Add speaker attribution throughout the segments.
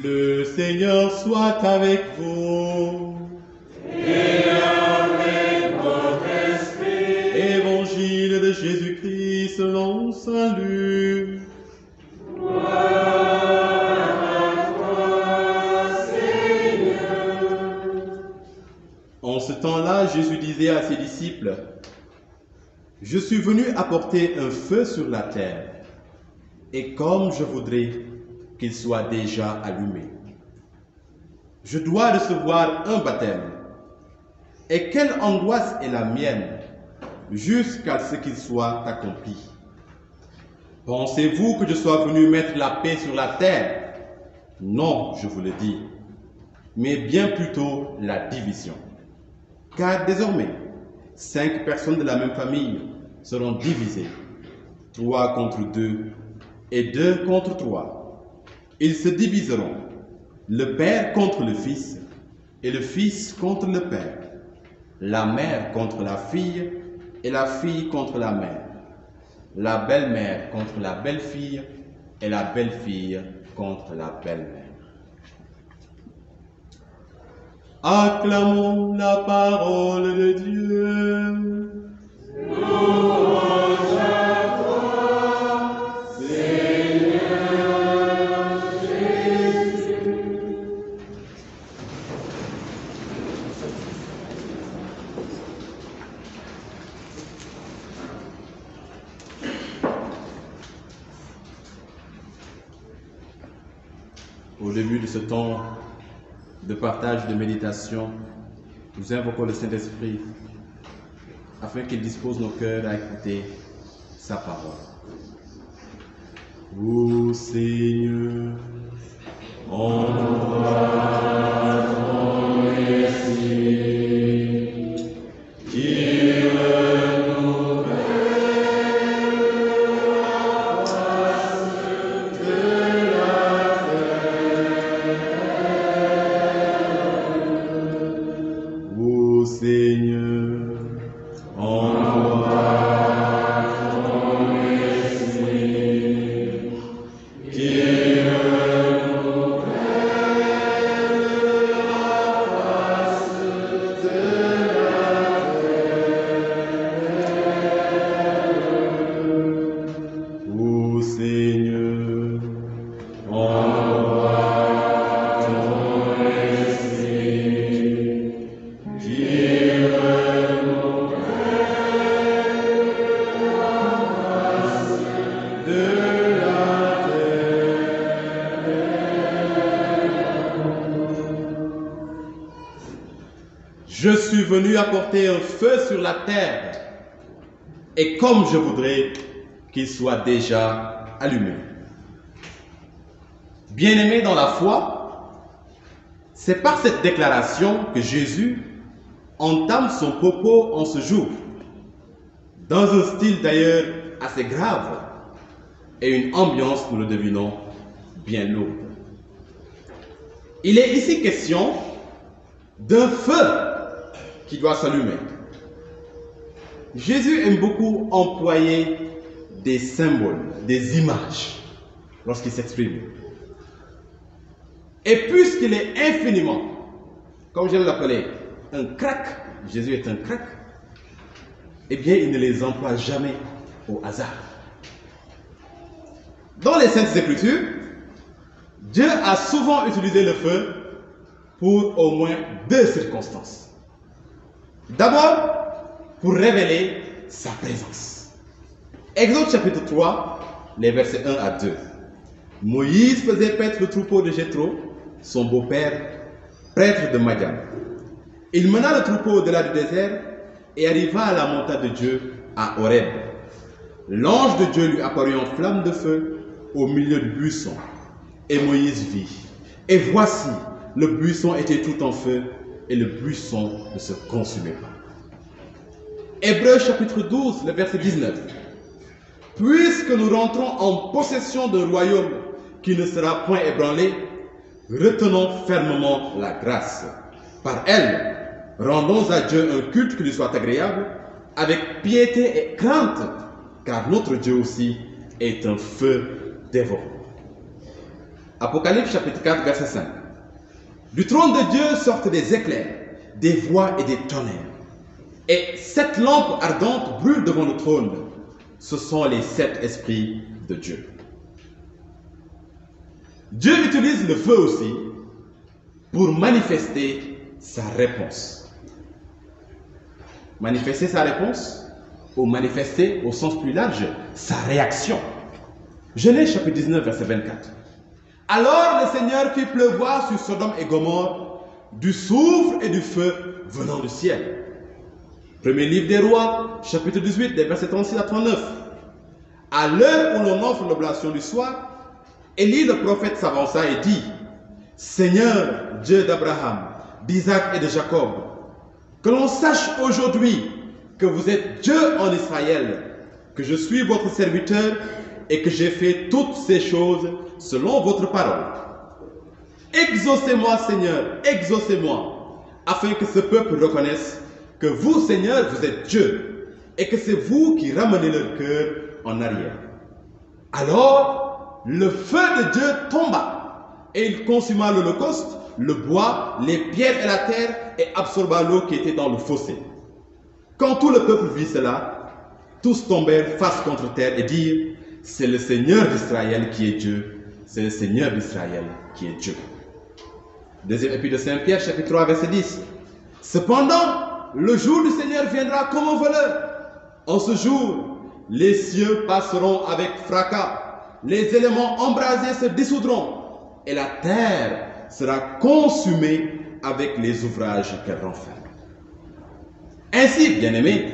Speaker 1: Le Seigneur soit avec vous.
Speaker 2: Et avec votre esprit.
Speaker 1: Évangile de Jésus-Christ selon saint Luc.
Speaker 2: Gloire à toi, Seigneur.
Speaker 1: En ce temps-là, Jésus disait à ses disciples, « Je suis venu apporter un feu sur la terre, et comme je voudrais qu'il soit déjà allumé. Je dois recevoir un baptême, et quelle angoisse est la mienne, jusqu'à ce qu'il soit accompli. Pensez-vous que je sois venu mettre la paix sur la terre? Non, je vous le dis, mais bien plutôt la division. Car désormais, 5 personnes de la même famille seront divisées, 3 contre 2 et 2 contre 3. Ils se diviseront, le père contre le fils et le fils contre le père, la mère contre la fille et la fille contre la mère, la belle-mère contre la belle-fille et la belle-fille contre la belle-mère. Acclamons la parole de Dieu.
Speaker 2: Louange à toi, Seigneur Jésus.
Speaker 1: Au début de ce temps de partage, de méditation, nous invoquons le Saint-Esprit afin qu'il dispose nos cœurs à écouter sa parole. Ô Seigneur, envoie ton Esprit, qui renouvelle la face de la terre. Ô Seigneur, envoie ton Esprit, qui renouvelle la face de la terre. Ô Seigneur, envoie ton Esprit, qui de la terre. Je suis venu apporter un feu sur la terre, et comme je voudrais qu'il soit déjà allumé. Bien-aimés dans la foi, c'est par cette déclaration que Jésus entame son propos en ce jour, dans un style d'ailleurs assez grave et une ambiance, nous le devinons, bien lourde. Il est ici question d'un feu qui doit s'allumer. Jésus aime beaucoup employer des symboles, des images lorsqu'il s'exprime. Et puisqu'il est infiniment, comme j'aime l'appeler, un crack, Jésus est un crack, eh bien il ne les emploie jamais au hasard. Dans les Saintes Écritures, Dieu a souvent utilisé le feu pour au moins 2 circonstances. D'abord, pour révéler sa présence. Exode chapitre 3, les versets 1 à 2. Moïse faisait paître le troupeau de Jéthro, son beau-père, prêtre de Madian. Il mena le troupeau au-delà du désert et arriva à la montagne de Dieu, à Horeb. L'ange de Dieu lui apparut en flamme de feu au milieu du buisson. Et Moïse vit. Et voici, le buisson était tout en feu et le buisson ne se consumait pas. Hébreux chapitre 12, le verset 19. Puisque nous rentrons en possession d'un royaume qui ne sera point ébranlé, retenons fermement la grâce. Par elle, rendons à Dieu un culte qui lui soit agréable, avec piété et crainte, car notre Dieu aussi est un feu dévorant. Apocalypse chapitre 4, verset 5. Du trône de Dieu sortent des éclairs, des voix et des tonnerres. Et 7 lampes ardentes brûlent devant le trône. Ce sont les 7 esprits de Dieu. Dieu utilise le feu aussi pour manifester sa réponse. Manifester sa réponse ou manifester au sens plus large sa réaction. Genèse chapitre 19, verset 24. Alors le Seigneur fit pleuvoir sur Sodome et Gomorrhe du soufre et du feu venant du ciel. Premier livre des rois, chapitre 18, des versets 36 à 39. À l'heure où l'on offre l'oblation du soir, Élie le prophète s'avança et dit: Seigneur, Dieu d'Abraham, d'Isaac et de Jacob, que l'on sache aujourd'hui que vous êtes Dieu en Israël, que je suis votre serviteur et que j'ai fait toutes ces choses selon votre parole. Exaucez-moi, Seigneur, exaucez-moi, afin que ce peuple reconnaisse que vous, Seigneur, vous êtes Dieu, et que c'est vous qui ramenez leur cœur en arrière. Alors, le feu de Dieu tomba, et il consuma l'holocauste, le bois, les pierres et la terre, et absorba l'eau qui était dans le fossé. Quand tout le peuple vit cela, tous tombèrent face contre terre et dirent: c'est le Seigneur d'Israël qui est Dieu, c'est le Seigneur d'Israël qui est Dieu. Deuxième épître de Saint Pierre, chapitre 3, verset 10. Cependant, le jour du Seigneur viendra comme un voleur. En ce jour, les cieux passeront avec fracas, les éléments embrasés se dissoudront, et la terre sera consumée avec les ouvrages qu'elle renferme. Ainsi, bien-aimés,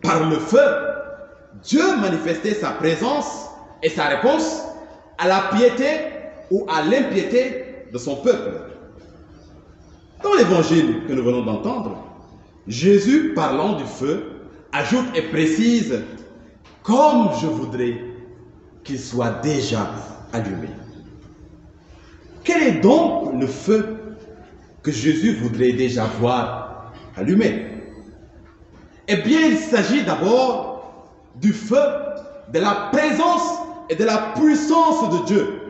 Speaker 1: par le feu, Dieu manifestait sa présence et sa réponse à la piété ou à l'impiété de son peuple. Dans l'évangile que nous venons d'entendre, Jésus, parlant du feu, ajoute et précise: comme je voudrais qu'il soit déjà allumé. Quel est donc le feu que Jésus voudrait déjà voir allumé? Eh bien, il s'agit d'abord du feu, de la présence et de la puissance de Dieu.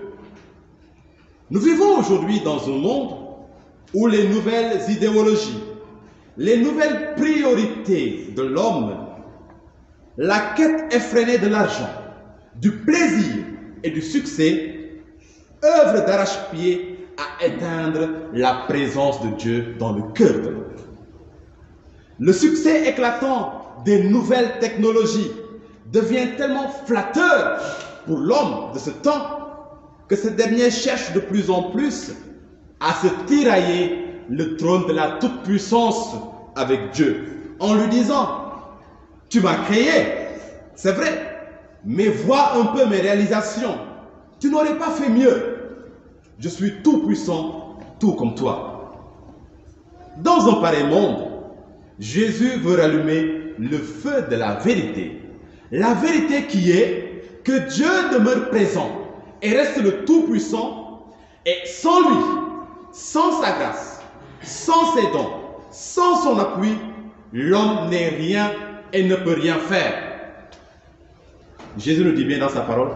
Speaker 1: Nous vivons aujourd'hui dans un monde où les nouvelles idéologies, les nouvelles priorités de l'homme, la quête effrénée de l'argent, du plaisir et du succès œuvrent d'arrache-pied à éteindre la présence de Dieu dans le cœur de l'homme. Le succès éclatant des nouvelles technologies devient tellement flatteur pour l'homme de ce temps que ce dernier cherche de plus en plus à se tirailler le trône de la toute-puissance avec Dieu, en lui disant: tu m'as créé, c'est vrai, mais vois un peu mes réalisations, tu n'aurais pas fait mieux, je suis tout-puissant, tout comme toi. Dans un pareil monde, Jésus veut rallumer le feu de la vérité qui est que Dieu demeure présent et reste le Tout-Puissant, et sans lui, sans sa grâce, sans ses dons, sans son appui, l'homme n'est rien et ne peut rien faire. Jésus nous dit bien dans sa parole: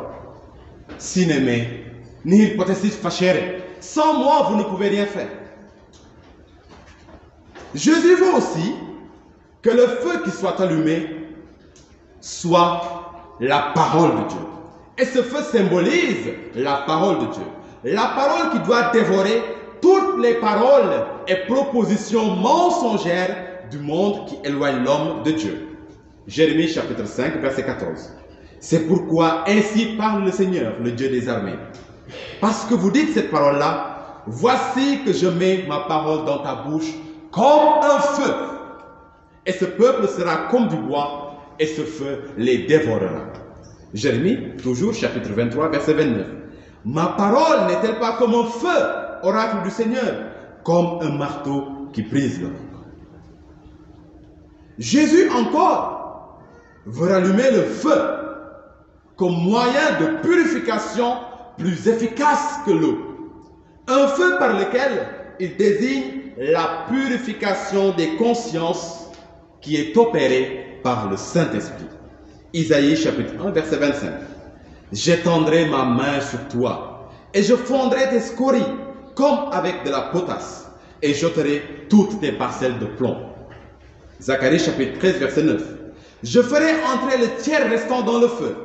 Speaker 1: sine me, nihil potestis facere. Sans moi, vous ne pouvez rien faire. Jésus veut aussi que le feu qui soit allumé soit la parole de Dieu. Et ce feu symbolise la parole de Dieu. La parole qui doit dévorer toutes les paroles et propositions mensongères du monde qui éloigne l'homme de Dieu. Jérémie chapitre 5, verset 14. C'est pourquoi ainsi parle le Seigneur, le Dieu des armées. Parce que vous dites cette parole-là: voici que je mets ma parole dans ta bouche comme un feu. Et ce peuple sera comme du bois, et ce feu les dévorera. Jérémie, toujours chapitre 23, verset 29. Ma parole n'est-elle pas comme un feu, oracle du Seigneur, comme un marteau qui brise le roc? Jésus encore veut rallumer le feu comme moyen de purification plus efficace que l'eau. Un feu par lequel il désigne la purification des consciences qui est opérée par le Saint-Esprit. Isaïe chapitre 1, verset 25. J'étendrai ma main sur toi et je fondrai tes scories comme avec de la potasse, et j'ôterai toutes tes parcelles de plomb. Zacharie chapitre 13, verset 9. Je ferai entrer le tiers restant dans le feu,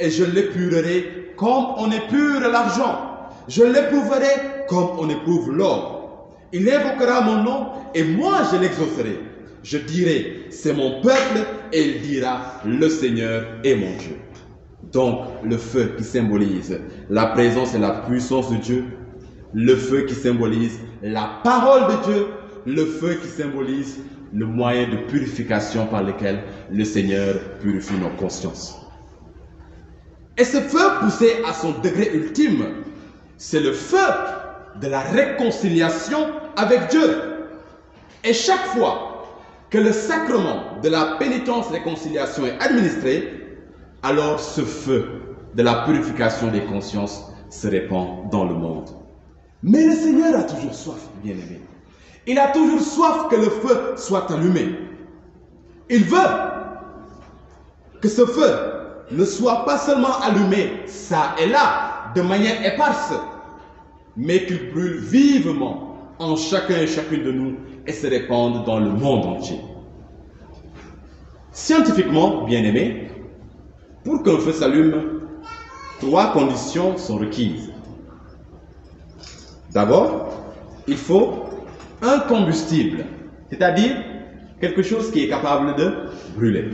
Speaker 1: et je l'épurerai comme on épure l'argent. Je l'éprouverai comme on éprouve l'or. Il invoquera mon nom, et moi je l'exaucerai. Je dirai, c'est mon peuple, et il dira, le Seigneur est mon Dieu. Donc, le feu qui symbolise la présence et la puissance de Dieu, le feu qui symbolise la parole de Dieu, le feu qui symbolise le moyen de purification par lequel le Seigneur purifie nos consciences. Et ce feu poussé à son degré ultime, c'est le feu de la réconciliation avec Dieu. Et chaque fois que le sacrement de la pénitence-réconciliation est administré, alors ce feu de la purification des consciences se répand dans le monde. Mais le Seigneur a toujours soif, bien-aimé. Il a toujours soif que le feu soit allumé. Il veut que ce feu ne soit pas seulement allumé ça et là, de manière éparse, mais qu'il brûle vivement en chacun et chacune de nous et se répande dans le monde entier. Scientifiquement, bien-aimé, pour qu'un feu s'allume, 3 conditions sont requises. D'abord, il faut un combustible, c'est-à-dire quelque chose qui est capable de brûler.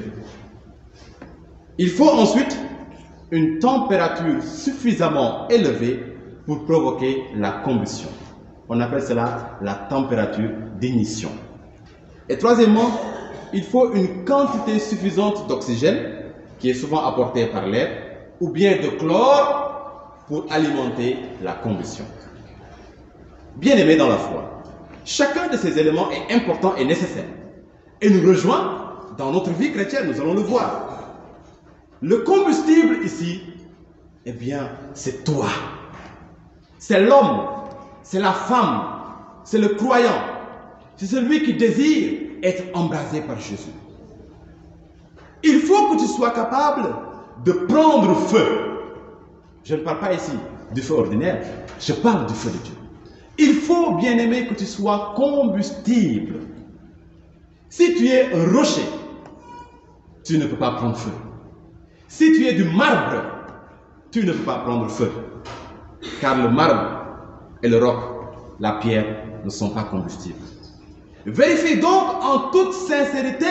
Speaker 1: Il faut ensuite une température suffisamment élevée pour provoquer la combustion. On appelle cela la température d'ignition. Et troisièmement, il faut une quantité suffisante d'oxygène, qui est souvent apportée par l'air, ou bien de chlore pour alimenter la combustion. Bien-aimés dans la foi, chacun de ces éléments est important et nécessaire et nous rejoint dans notre vie chrétienne, nous allons le voir. Le combustible ici, eh bien, c'est toi. C'est l'homme, c'est la femme, c'est le croyant, c'est celui qui désire être embrasé par Jésus. Il faut que tu sois capable de prendre feu. Je ne parle pas ici du feu ordinaire, je parle du feu de Dieu. Il faut, bien aimé, que tu sois combustible. Si tu es un rocher, tu ne peux pas prendre feu. Si tu es du marbre, tu ne peux pas prendre feu. Car le marbre et le roc, la pierre, ne sont pas combustibles. Vérifie donc en toute sincérité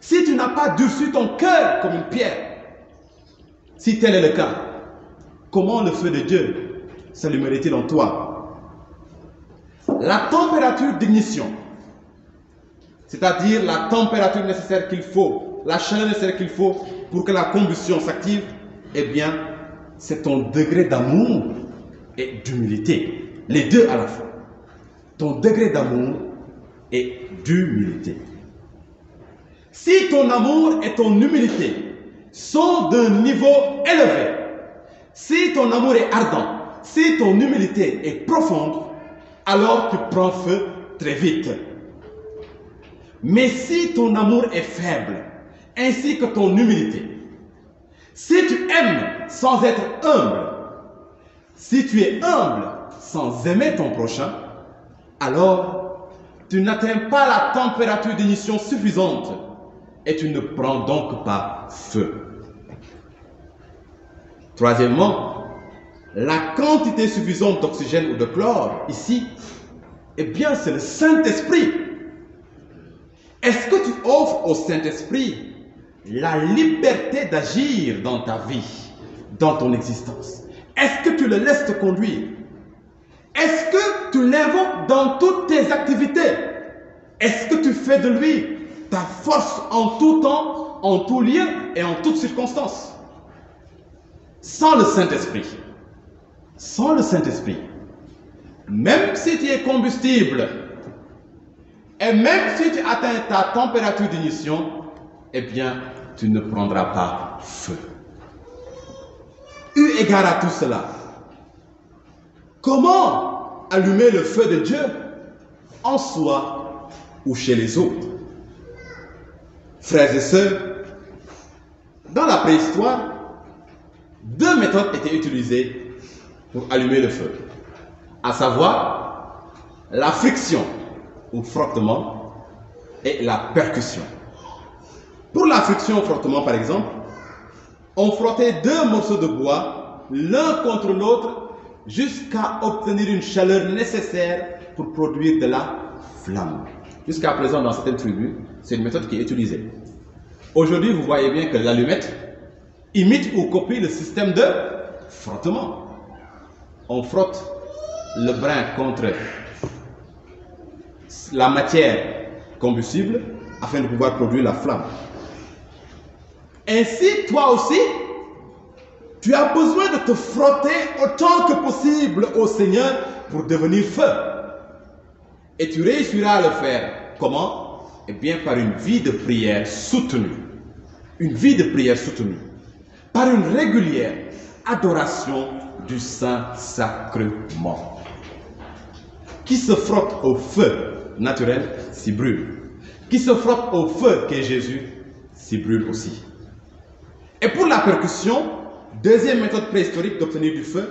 Speaker 1: si tu n'as pas durci ton cœur comme une pierre. Si tel est le cas, comment le feu de Dieu s'allumerait-il en toi? La température d'ignition, c'est-à-dire la température nécessaire qu'il faut, la chaleur nécessaire qu'il faut pour que la combustion s'active, eh bien, c'est ton degré d'amour et d'humilité. Les deux à la fois. Ton degré d'amour et d'humilité. Si ton amour et ton humilité sont d'un niveau élevé, si ton amour est ardent, si ton humilité est profonde, alors tu prends feu très vite. Mais si ton amour est faible, ainsi que ton humilité, si tu aimes sans être humble, si tu es humble sans aimer ton prochain, alors tu n'atteins pas la température d'ignition suffisante et tu ne prends donc pas feu. Troisièmement, la quantité suffisante d'oxygène ou de chlore, ici, eh bien c'est le Saint-Esprit. Est-ce que tu offres au Saint-Esprit la liberté d'agir dans ta vie, dans ton existence? Est-ce que tu le laisses te conduire? Est-ce que tu l'invoques dans toutes tes activités? Est-ce que tu fais de lui ta force en tout temps, en tout lieu et en toutes circonstances? Sans le Saint-Esprit, même si tu es combustible, et même si tu atteins ta température d'ignition, eh bien, tu ne prendras pas feu. Eu égard à tout cela, comment allumer le feu de Dieu en soi ou chez les autres? Frères et sœurs, dans la préhistoire, 2 méthodes étaient utilisées pour allumer le feu, à savoir la friction ou frottement et la percussion. Pour la friction ou frottement par exemple, on frottait deux morceaux de bois l'un contre l'autre jusqu'à obtenir une chaleur nécessaire pour produire de la flamme. Jusqu'à présent dans certaines tribus, c'est une méthode qui est utilisée. Aujourd'hui, vous voyez bien que l'allumette imite ou copie le système de frottement. On frotte le brin contre la matière combustible afin de pouvoir produire la flamme. Ainsi, toi aussi, tu as besoin de te frotter autant que possible au Seigneur pour devenir feu. Et tu réussiras à le faire. Comment? Eh bien, par une vie de prière soutenue. Une vie de prière soutenue. Par une régulière adoration du Saint-Sacrement. Qui se frotte au feu naturel s'y brûle. Qui se frotte au feu qu'est Jésus s'y brûle aussi. Et pour la percussion, deuxième méthode préhistorique d'obtenir du feu,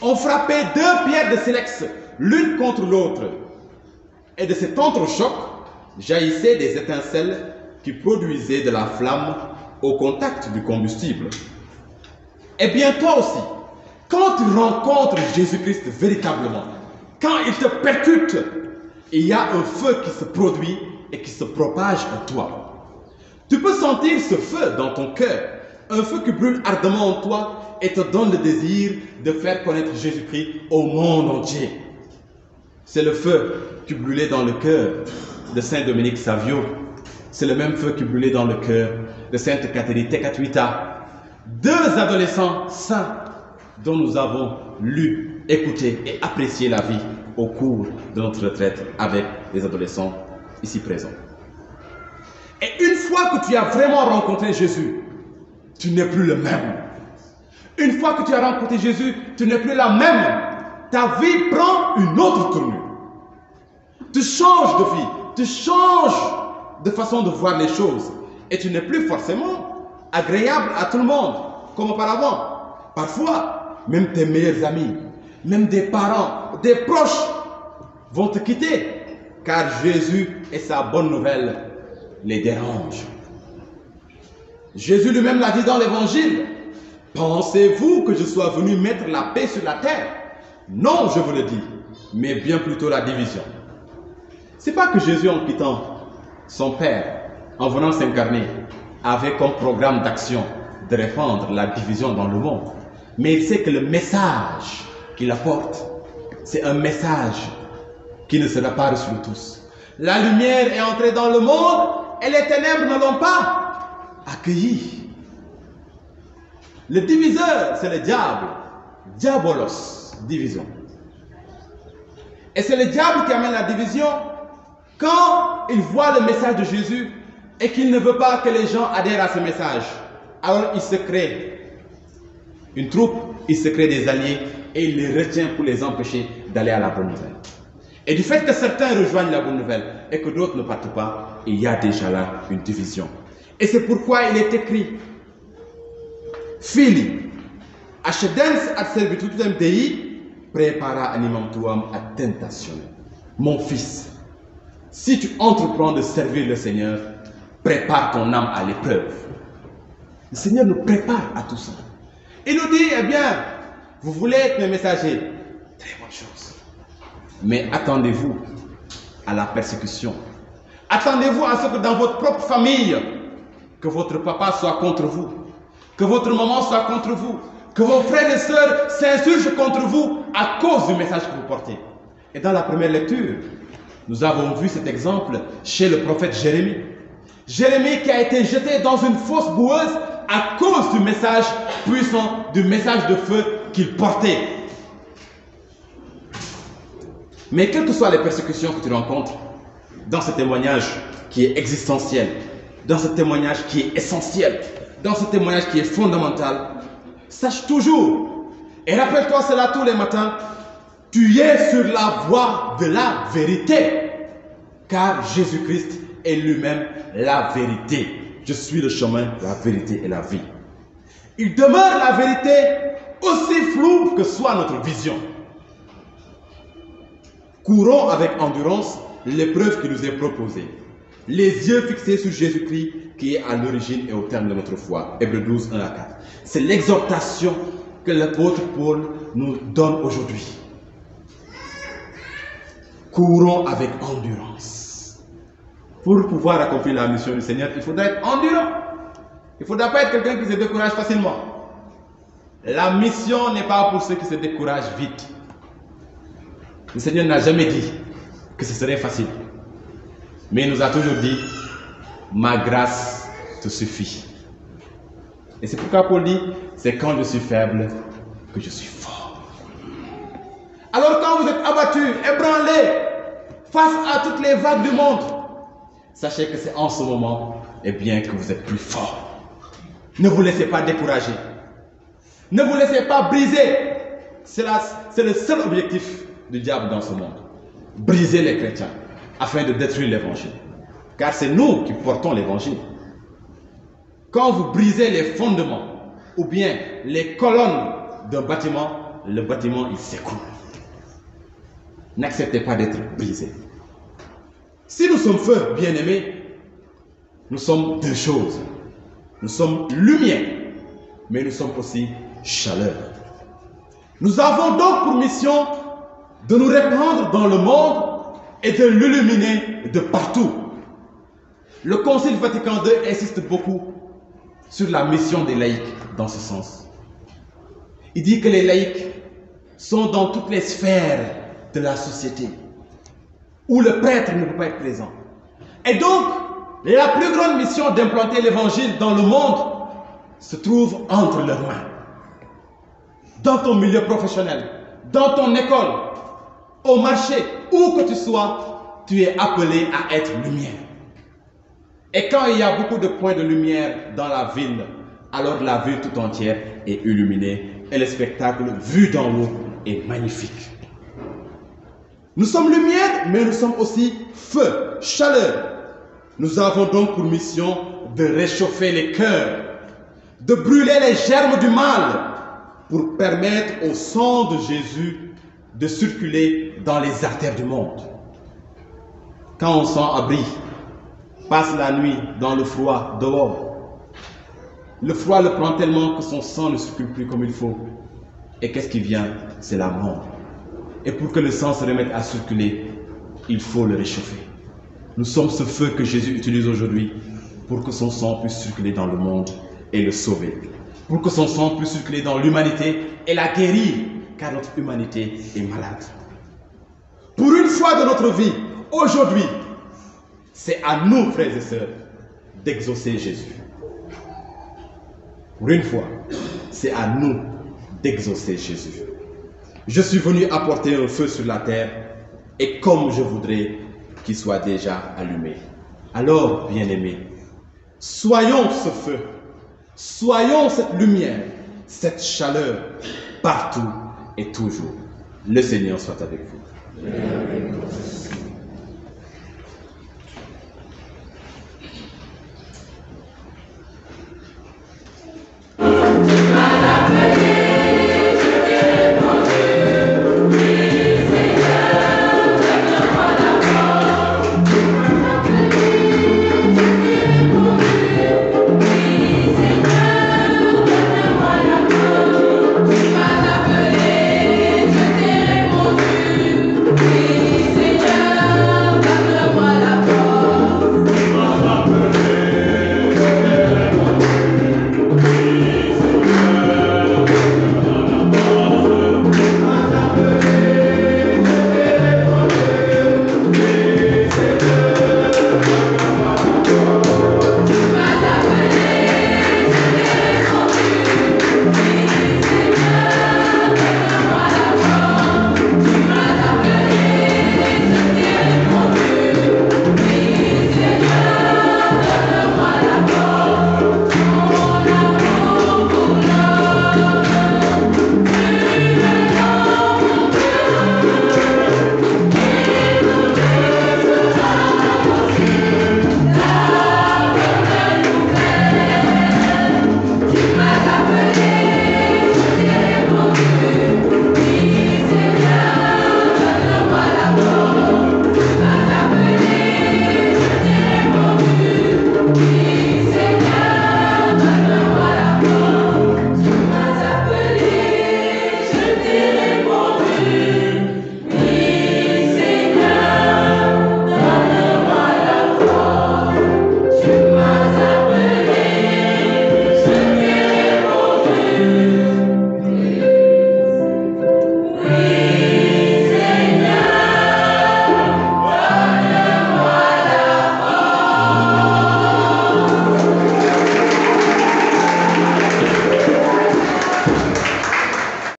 Speaker 1: on frappait deux pierres de silex l'une contre l'autre. Et de cet entrechoc jaillissaient des étincelles qui produisaient de la flamme au contact du combustible. Eh bien toi aussi, quand tu rencontres Jésus-Christ véritablement, quand il te percute, il y a un feu qui se produit et qui se propage en toi. Tu peux sentir ce feu dans ton cœur, un feu qui brûle ardemment en toi et te donne le désir de faire connaître Jésus-Christ au monde entier. C'est le feu qui brûlait dans le cœur de Saint Dominique Savio. C'est le même feu qui brûlait dans le cœur de Sainte Catherine Tekakwitha. Deux adolescents saints dont nous avons lu, écouté et apprécié la vie au cours de notre retraite avec les adolescents ici présents. Et une fois que tu as vraiment rencontré Jésus, tu n'es plus le même. Une fois que tu as rencontré Jésus, tu n'es plus la même. Ta vie prend une autre tournure. Tu changes de vie, tu changes de façon de voir les choses. Et tu n'es plus forcément agréable à tout le monde, comme auparavant. Parfois, même tes meilleurs amis, même des parents, des proches vont te quitter, car Jésus et sa bonne nouvelle les dérangent. Jésus lui-même l'a dit dans l'évangile. Pensez-vous que je sois venu mettre la paix sur la terre? Non, je vous le dis, mais bien plutôt la division. C'est pas que Jésus, en quittant son Père, en venant s'incarner, avait comme programme d'action de répandre la division dans le monde. Mais il sait que le message qu'il apporte, c'est un message qui ne sera pas reçu de tous. La lumière est entrée dans le monde et les ténèbres ne l'ont pas accueilli. Le diviseur, c'est le diable. Diabolos, division. Et c'est le diable qui amène la division quand il voit le message de Jésus et qu'il ne veut pas que les gens adhèrent à ce message. Alors il se crée une troupe, il se crée des alliés et il les retient pour les empêcher d'aller à la bonne nouvelle. Et du fait que certains rejoignent la bonne nouvelle et que d'autres ne partent pas, il y a déjà là une division. Et c'est pourquoi il est écrit: Fili, accedens ad servitutem Dei, prepara animam tuam ad tentationem. Mon fils, si tu entreprends de servir le Seigneur, prépare ton âme à l'épreuve. Le Seigneur nous prépare à tout ça. Il nous dit, eh bien, vous voulez être mes messagers, très bonne chose. Mais attendez-vous à la persécution. Attendez-vous à ce que dans votre propre famille, que votre papa soit contre vous, que votre maman soit contre vous, que vos frères et sœurs s'insurgent contre vous à cause du message que vous portez. Et dans la première lecture, nous avons vu cet exemple chez le prophète Jérémie. Jérémie qui a été jeté dans une fosse boueuse à cause du message puissant, du message de feu qu'il portait. Mais quelles que soient les persécutions que tu rencontres, dans ce témoignage qui est existentiel, dans ce témoignage qui est essentiel, dans ce témoignage qui est fondamental, sache toujours, et rappelle-toi cela tous les matins, tu es sur la voie de la vérité, car Jésus-Christ est lui-même la vérité. Je suis le chemin, la vérité et la vie. Il demeure la vérité aussi floue que soit notre vision. Courons avec endurance l'épreuve qui nous est proposée, les yeux fixés sur Jésus-Christ qui est à l'origine et au terme de notre foi. Hébreux 12, 1 à 4. C'est l'exhortation que l'apôtre Paul nous donne aujourd'hui. Courons avec endurance. Pour pouvoir accomplir la mission du Seigneur, il faudra être endurant. Il ne faudra pas être quelqu'un qui se décourage facilement. La mission n'est pas pour ceux qui se découragent vite. Le Seigneur n'a jamais dit que ce serait facile. Mais il nous a toujours dit, ma grâce te suffit. Et c'est pourquoi Paul dit, c'est quand je suis faible que je suis fort. Alors quand vous êtes abattu, ébranlé, face à toutes les vagues du monde, sachez que c'est en ce moment, eh bien, que vous êtes plus fort. Ne vous laissez pas décourager. Ne vous laissez pas briser. C'est le seul objectif du diable dans ce monde. Briser les chrétiens afin de détruire l'évangile. Car c'est nous qui portons l'évangile. Quand vous brisez les fondements ou bien les colonnes d'un bâtiment, le bâtiment il s'écroule. N'acceptez pas d'être brisé. Si nous sommes feu, bien-aimés, nous sommes deux choses. Nous sommes lumière, mais nous sommes aussi chaleur. Nous avons donc pour mission de nous répandre dans le monde et de l'illuminer de partout. Le Concile Vatican II insiste beaucoup sur la mission des laïcs dans ce sens. Il dit que les laïcs sont dans toutes les sphères de la société où le prêtre ne peut pas être présent. Et donc, la plus grande mission d'implanter l'évangile dans le monde se trouve entre leurs mains. Dans ton milieu professionnel, dans ton école, au marché, où que tu sois, tu es appelé à être lumière. Et quand il y a beaucoup de points de lumière dans la ville, alors la ville tout entière est illuminée et le spectacle vu d'en haut est magnifique. Nous sommes lumière, mais nous sommes aussi feu, chaleur. Nous avons donc pour mission de réchauffer les cœurs, de brûler les germes du mal pour permettre au sang de Jésus de circuler dans les artères du monde. Quand on s'en-abri, passe la nuit dans le froid dehors, le froid le prend tellement que son sang ne circule plus comme il faut. Et qu'est-ce qui vient? C'est la mort. Et pour que le sang se remette à circuler, il faut le réchauffer. Nous sommes ce feu que Jésus utilise aujourd'hui pour que son sang puisse circuler dans le monde et le sauver. Pour que son sang puisse circuler dans l'humanité et la guérir, car notre humanité est malade. Pour une fois de notre vie, aujourd'hui, c'est à nous, frères et sœurs, d'exaucer Jésus. Pour une fois, c'est à nous d'exaucer Jésus. Je suis venu apporter un feu sur la terre et comme je voudrais qu'il soit déjà allumé. Alors, bien-aimés, soyons ce feu, soyons cette lumière, cette chaleur, partout et toujours. Le Seigneur soit avec vous.